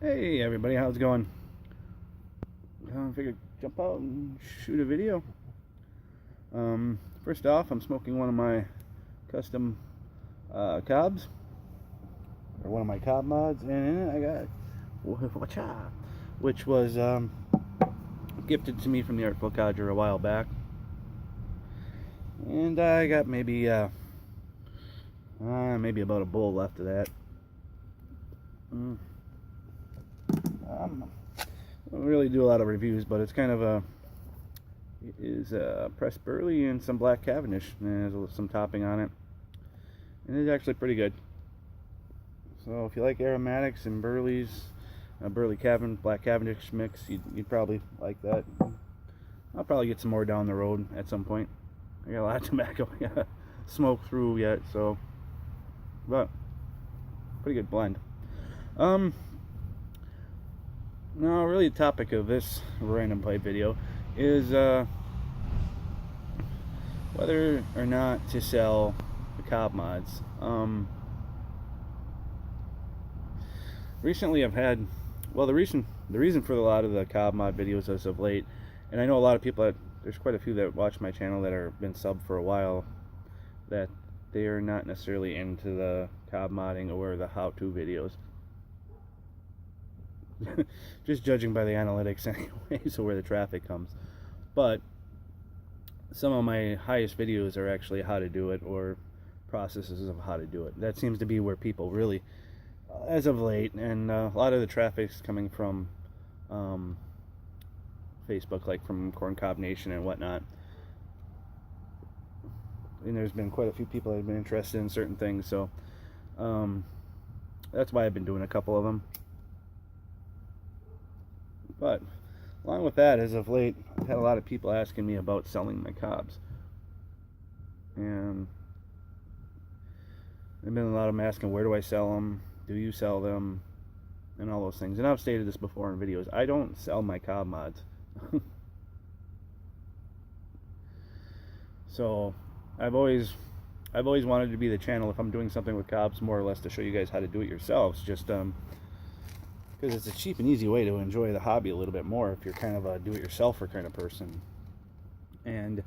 Hey everybody, how's it going? I figured jump out and shoot a video. First off, I'm smoking one of my custom cobs, or one of my cob mods, and in it I got Wacha, which was gifted to me from the Artful Codger a while back, and I got maybe about a bowl left of that. I don't really do a lot of reviews, but it's kind of pressed burley and some black Cavendish, and there's some topping on it, and it's actually pretty good. So if you like aromatics and burleys, black Cavendish mix, you'd probably like that. I'll probably get some more down the road at some point. I got a lot of tobacco I gotta smoke through yet, so, but pretty good blend. Now, really, the topic of this random pipe video is whether or not to sell the cob mods. Recently, I've had, well, the reason for a lot of the cob mod videos as of late, and I know a lot of people there's quite a few that watch my channel that are been subbed for a while, that they are not necessarily into the cob modding or the how-to videos. Just judging by the analytics anyway, so where the traffic comes. But some of my highest videos are actually how to do it, or processes of how to do it. That seems to be where people really, as of late, and a lot of the traffic's coming from Facebook, like from Corn Cob Nation and whatnot. And there's been quite a few people that have been interested in certain things, so that's why I've been doing a couple of them. But along with that, as of late, I've had a lot of people asking me about selling my cobs, and there've been a lot of them asking, where do I sell them, do you sell them, and all those things. And I've stated this before in videos, I don't sell my cob mods. So I've always wanted to be the channel, if I'm doing something with cobs, more or less to show you guys how to do it yourselves, just because it's a cheap and easy way to enjoy the hobby a little bit more if you're kind of a do-it-yourselfer kind of person. And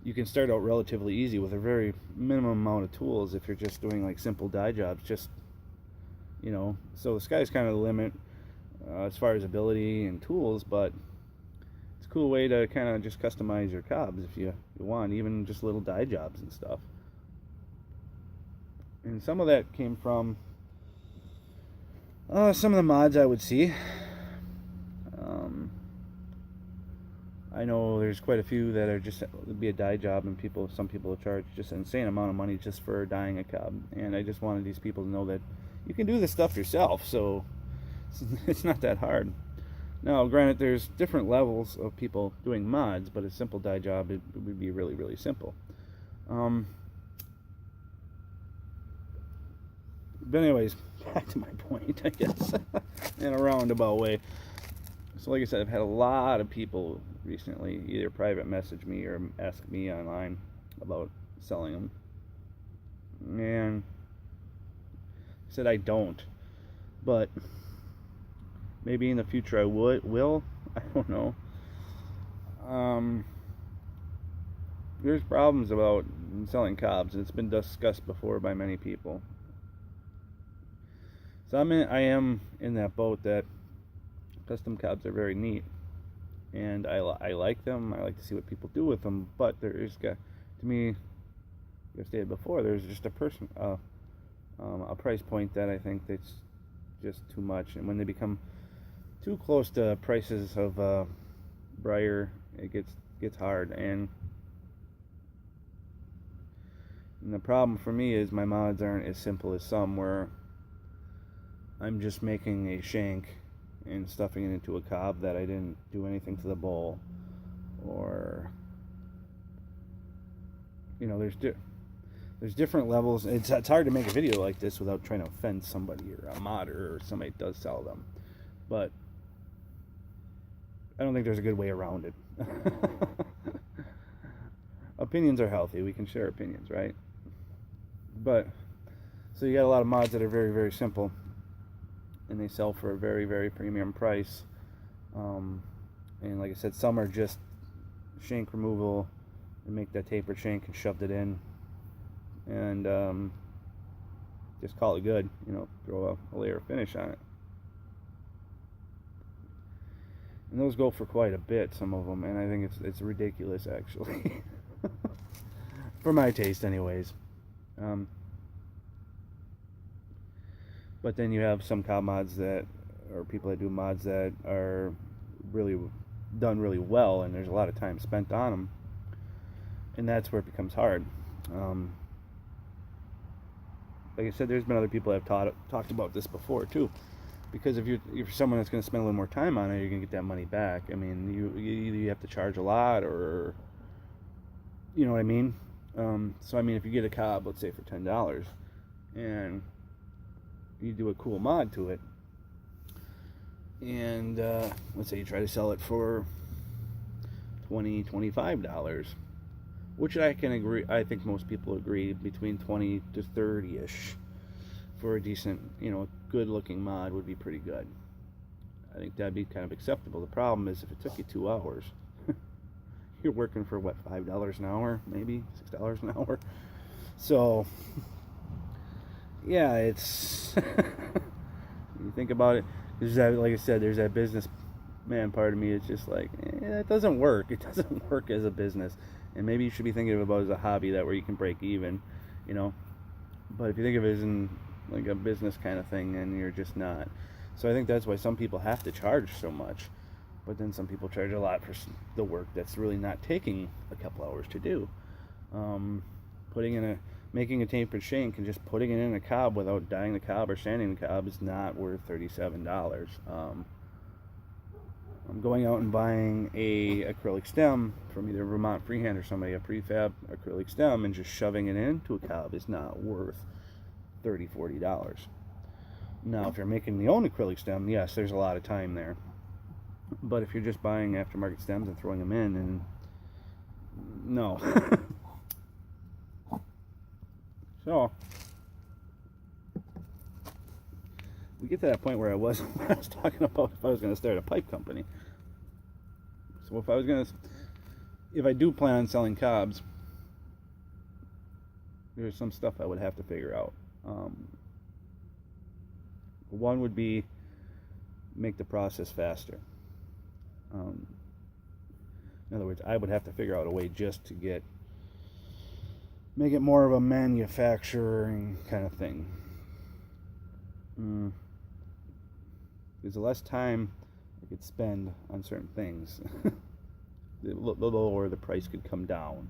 you can start out relatively easy with a very minimum amount of tools if you're just doing like simple die jobs, just, you know, so the sky's kind of the limit as far as ability and tools, but it's a cool way to kind of just customize your cobs if you want, even just little die jobs and stuff. And some of that came from some of the mods I would see. I know there's quite a few that are just, it'd be a die job, and some people will charge just an insane amount of money just for dyeing a cob. And I just wanted these people to know that you can do this stuff yourself, so it's not that hard. Now, granted, there's different levels of people doing mods, but a simple die job, it would be really, really simple. But anyways, back to my point, I guess, in a roundabout way. So like I said, I've had a lot of people recently either private message me or ask me online about selling them. And I said I don't. But maybe in the future I will. I don't know. There's problems about selling cobs. It's been discussed before by many people. So I am in that boat that custom cobs are very neat, and I like them. I like to see what people do with them, but there is, to me, I've stated before, there's just a price point that I think that's just too much, and when they become too close to prices of Breyer, it gets hard. And the problem for me is my mods aren't as simple as some, where I'm just making a shank and stuffing it into a cob that I didn't do anything to the bowl, or, you know, there's different levels. It's hard to make a video like this without trying to offend somebody or a modder or somebody that does sell them, but I don't think there's a good way around it. Opinions are healthy. We can share opinions, right? But so you got a lot of mods that are very, very simple, and they sell for a very, very premium price. And like I said, some are just shank removal and make that tapered shank and shoved it in, and just call it good. Throw a layer of finish on it. And those go for quite a bit, some of them, and I think it's ridiculous, actually. For my taste, anyways. But then you have some cob mods or people that do mods that are really done really well, and there's a lot of time spent on them, and that's where it becomes hard. Like I said, there's been other people that have talked about this before too, because if you're someone that's going to spend a little more time on it, you're going to get that money back. I mean, you either you have to charge a lot, or you know what I mean. So I mean, if you get a cob, let's say for $10, and you do a cool mod to it, and let's say you try to sell it for $20-$25, which I can agree. I think most people agree between 20 to 30-ish for a decent, good-looking mod would be pretty good. I think that'd be kind of acceptable. The problem is if it took you 2 hours, you're working for what, $5 an hour, maybe $6 an hour. So yeah, it's you think about it. There's that, like I said, there's that businessman part of me. It's just like, it doesn't work. It doesn't work as a business. And maybe you should be thinking about it as a hobby, that where you can break even, But if you think of it as in like a business kind of thing, then you're just not. So I think that's why some people have to charge so much. But then some people charge a lot for the work that's really not taking a couple hours to do. Making a tapered shank and just putting it in a cob without dyeing the cob or sanding the cob is not worth $37. I'm going out and buying a acrylic stem from either Vermont Freehand or somebody, a prefab acrylic stem, and just shoving it into a cob is not worth $30-$40. Now, if you're making your own acrylic stem, yes, there's a lot of time there. But if you're just buying aftermarket stems and throwing them in, and no. So we get to that point where I was talking about if I was going to start a pipe company. So if I do plan on selling cobs, there's some stuff I would have to figure out. One would be make the process faster. In other words, I would have to figure out a way just to make it more of a manufacturing kind of thing. There's less time I could spend on certain things, the lower the price could come down.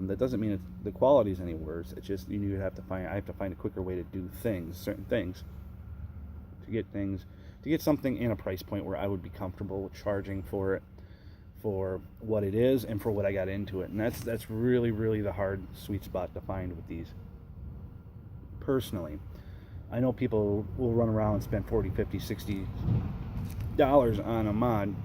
That doesn't mean the quality is any worse. It's just I have to find a quicker way to do certain things, to get something in a price point where I would be comfortable charging for it, for what it is and for what I got into it. And that's really, really the hard sweet spot to find with these. Personally, I know people will run around and spend $40, $50, $60 on a mod,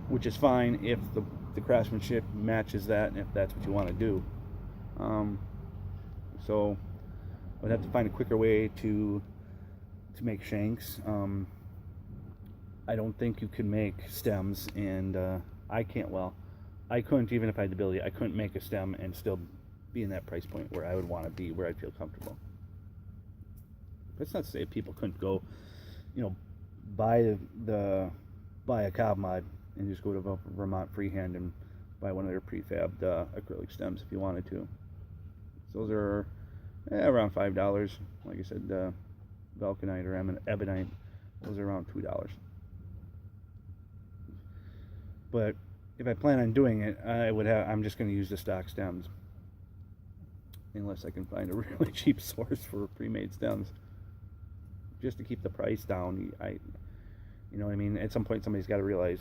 which is fine if the craftsmanship matches that and if that's what you want to do. So I would have to find a quicker way to make shanks. I don't think you can make stems, and I couldn't, even if I had the ability, I couldn't make a stem and still be in that price point where I would want to be, where I'd feel comfortable. That's not to say people couldn't go, buy a cob mod and just go to Vermont Freehand and buy one of their prefabbed acrylic stems if you wanted to. So those are around $5. Like I said, Vulcanite or Ebonite, those are around $2. But if I plan on doing it, I'm just going to use the stock stems, unless I can find a really cheap source for pre-made stems, just to keep the price down. You know what I mean? At some point, somebody's got to realize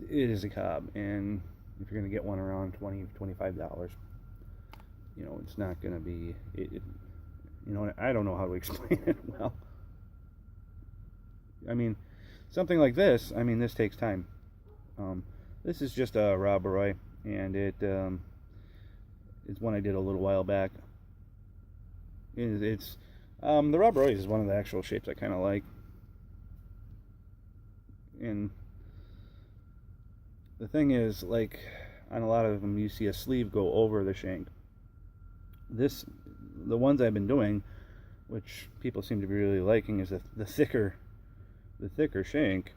it is a cob, and if you're going to get one around $20-$25, it's not going to be I don't know how to explain it well. I mean, something like this. I mean, this takes time. This is just a Rob Roy, and it's one I did a little while back. The Rob Roy's is one of the actual shapes I kind of like. And the thing is, like, on a lot of them, you see a sleeve go over the shank. The ones I've been doing, which people seem to be really liking, is the thicker shank.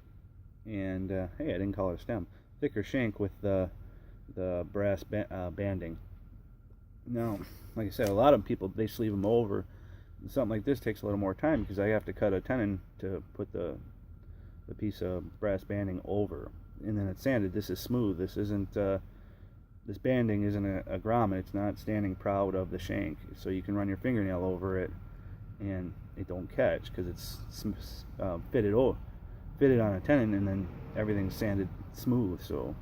And hey, I didn't call it a stem. Thicker shank with the brass banding. Now, like I said, a lot of people, they sleeve them over. Something like this takes a little more time because I have to cut a tenon to put the piece of brass banding over, and then it's sanded. This is smooth. This isn't this banding isn't a grommet. It's not standing proud of the shank, so you can run your fingernail over it and it don't catch because it's fitted on a tenon, and then everything's sanded smooth. So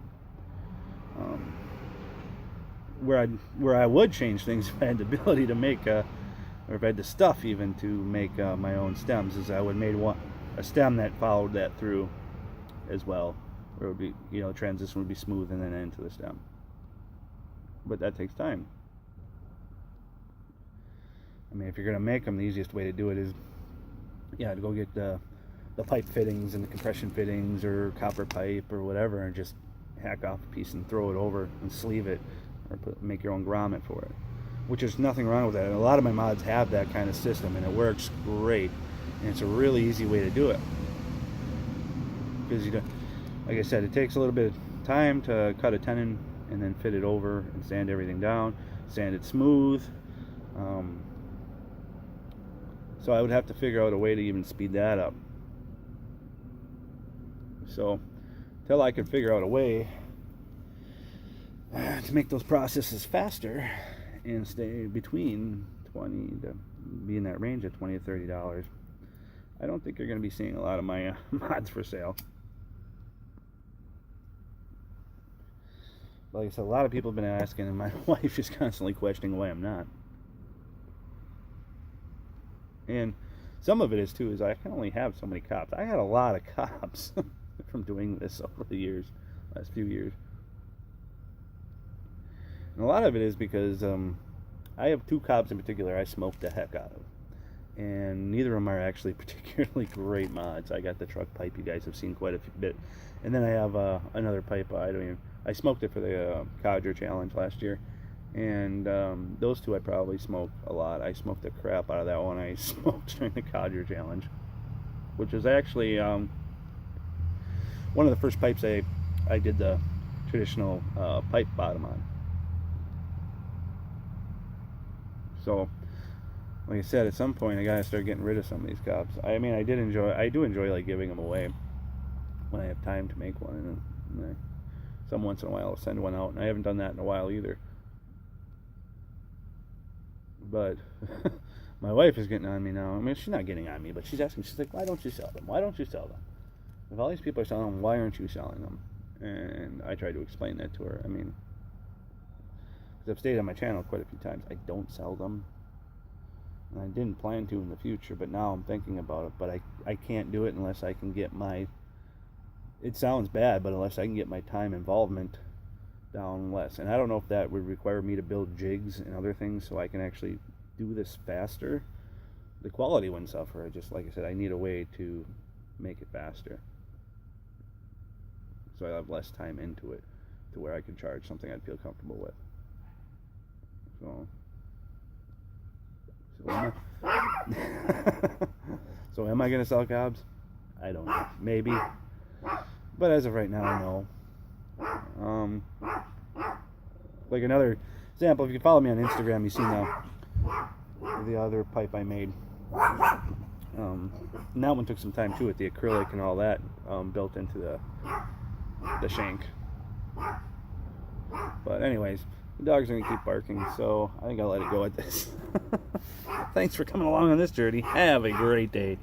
where I would change things if I had the ability to make or if I had the stuff even to make my own stems, is I would made a stem that followed that through as well, where it would be, the transition would be smooth and then into the stem. But that takes time. I mean, if you're gonna make them, the easiest way to do it is, to go get the pipe fittings and the compression fittings or copper pipe or whatever, and just hack off a piece and throw it over and sleeve it, or make your own grommet for it. Which is nothing wrong with that. And a lot of my mods have that kind of system, and it works great. And it's a really easy way to do it. Because like I said, it takes a little bit of time to cut a tenon and then fit it over and sand everything down, sand it smooth. So I would have to figure out a way to even speed that up. So till I could figure out a way to make those processes faster and stay between $20 to be in that range of $20 to $30, I don't think you're going to be seeing a lot of my mods for sale. Like I said, a lot of people have been asking, and my wife is constantly questioning why I'm not. And some of it is too, is I can only have so many cops. I had a lot of cops from doing this over the years, last few years. And a lot of it is because I have two cobs in particular I smoked the heck out of. And neither of them are actually particularly great mods. I got the truck pipe, you guys have seen quite a bit. And then I have another pipe, I smoked it for the Codger Challenge last year. And those two I probably smoked a lot. I smoked the crap out of that one I smoked during the Codger Challenge, which was actually one of the first pipes I did the traditional pipe bottom on. So, like I said, at some point I gotta start getting rid of some of these cobs. I mean, I do enjoy like giving them away when I have time to make one, and some once in a while I'll send one out, and I haven't done that in a while either. But my wife is getting on me now. I mean, she's not getting on me, but she's asking. She's like, "Why don't you sell them? Why don't you sell them? If all these people are selling them, why aren't you selling them?" And I tried to explain that to her. I mean, I've stated on my channel quite a few times, I don't sell them. And I didn't plan to in the future, but now I'm thinking about it. But I can't do it unless I can get my, it sounds bad, but unless I can get my time involvement down less. And I don't know if that would require me to build jigs and other things so I can actually do this faster. The quality wouldn't suffer. Just like I said, I need a way to make it faster, so I have less time into it to where I can charge something I'd feel comfortable with. So am I gonna sell cobs? I don't know. Maybe. But as of right now, no. Like another example, if you follow me on Instagram, you've seen the other pipe I made. And that one took some time too, with the acrylic and all that built into the shank. But anyways, the dogs are gonna keep barking, so I think I'll let it go at this. Thanks for coming along on this journey. Have a great day.